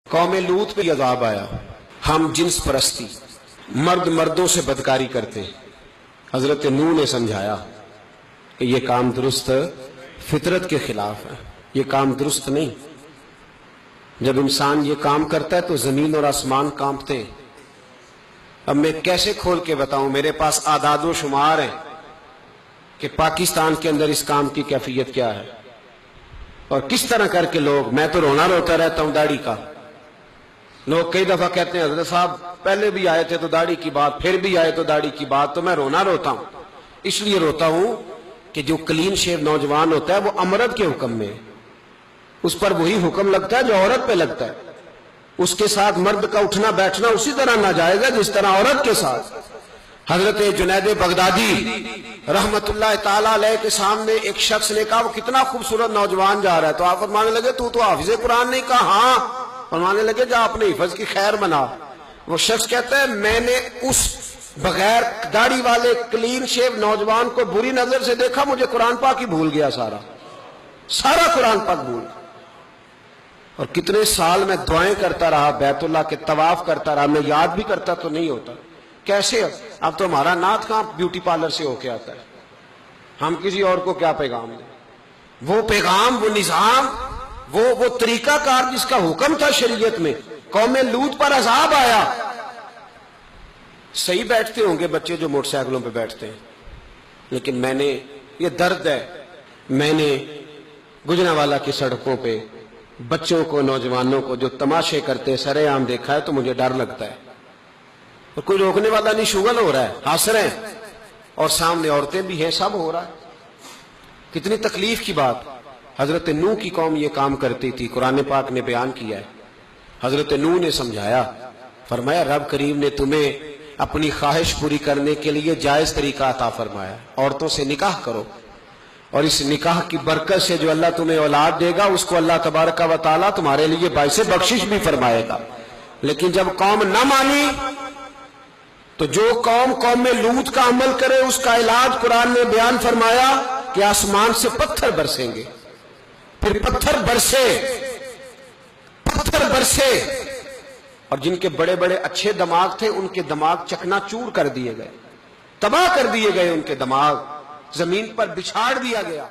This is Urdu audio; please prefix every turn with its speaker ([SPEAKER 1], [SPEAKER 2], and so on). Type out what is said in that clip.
[SPEAKER 1] قوم لوط پہ عذاب آیا، ہم جنس پرستی، مرد مردوں سے بدکاری کرتے ہیں۔ حضرت نوح نے سمجھایا کہ یہ کام درست فطرت کے خلاف ہے، یہ کام درست نہیں۔ جب انسان یہ کام کرتا ہے تو زمین اور آسمان کانپتے ہیں۔ اب میں کیسے کھول کے بتاؤں، میرے پاس اعداد و شمار ہیں کہ پاکستان کے اندر اس کام کی کیفیت کیا ہے اور کس طرح کر کے لوگ، میں تو رونا روتا رہتا ہوں داڑھی کا۔ لوگ کئی دفعہ کہتے ہیں حضرت صاحب پہلے بھی آئے تھے تو داڑھی کی بات، پھر بھی آئے تو داڑھی کی بات، تو میں رونا روتا ہوں۔ اس لیے روتا ہوں کہ جو کلین شیو نوجوان ہوتا ہے وہ امرد کے حکم میں ہے، اس پر وہی حکم لگتا ہے جو عورت پہ لگتا ہے۔ اس کے ساتھ مرد کا اٹھنا بیٹھنا اسی طرح ناجائز ہے جس طرح عورت کے ساتھ۔ حضرت جنید بغدادی رحمت اللہ تعالیٰ علیہ کے سامنے ایک شخص نے کہا وہ کتنا خوبصورت نوجوان جا رہا ہے، تو آپ فرمانے لگے تو حافظ قرآن نہیں؟ کہا ہاں۔ فرمانے لگے جا اپنے حفظ کی خیر بنا۔ وہ شخص کہتا ہے میں نے اس بغیر داڑھی والے کلین شیو نوجوان کو بری نظر سے دیکھا، مجھے قرآن پاک ہی بھول گیا، سارا قرآن پاک بھول گیا۔ اور کتنے سال میں دعائیں کرتا رہا، بیت اللہ کے طواف کرتا رہا، میں یاد بھی کرتا تو نہیں ہوتا۔ کیسے؟ اب تو ہمارا نعت کہاں بیوٹی پارلر سے ہو کے آتا ہے، ہم کسی اور کو کیا پیغام دیں؟ وہ پیغام، وہ نظام، وہ طریقہ کار جس کا حکم تھا شریعت میں، قوم لوط پر عذاب آیا۔ صحیح بیٹھتے ہوں گے بچے جو موٹر سائیکلوں پہ بیٹھتے ہیں، لیکن میں نے، یہ درد ہے، میں نے گجرانوالہ کی سڑکوں پہ بچوں کو، نوجوانوں کو جو تماشے کرتے سرے عام دیکھا ہے تو مجھے ڈر لگتا ہے۔ اور کوئی روکنے والا نہیں، شغل ہو رہا ہے، ہنس رہے ہیں، اور سامنے عورتیں بھی ہیں، سب ہو رہا ہے۔ کتنی تکلیف کی بات۔ حضرت نوح کی قوم یہ کام کرتی تھی، قرآن پاک نے بیان کیا ہے۔ حضرت نوح نے سمجھایا، فرمایا رب کریم نے تمہیں اپنی خواہش پوری کرنے کے لیے جائز طریقہ عطا فرمایا، عورتوں سے نکاح کرو، اور اس نکاح کی برکت سے جو اللہ تمہیں اولاد دے گا اس کو اللہ تبارک و تعالیٰ تمہارے لیے باعث بخشش بھی فرمائے گا۔ لیکن جب قوم نہ مانی تو جو قوم لوط کا عمل کرے اس کا علاج قرآن نے بیان فرمایا کہ آسمان سے پتھر برسیں گے، پھر پتھر برسے، اور جن کے بڑے بڑے اچھے دماغ تھے ان کے دماغ چکنا چور کر دیے گئے، تباہ کر دیے گئے، ان کے دماغ زمین پر بچھاڑ دیا گیا۔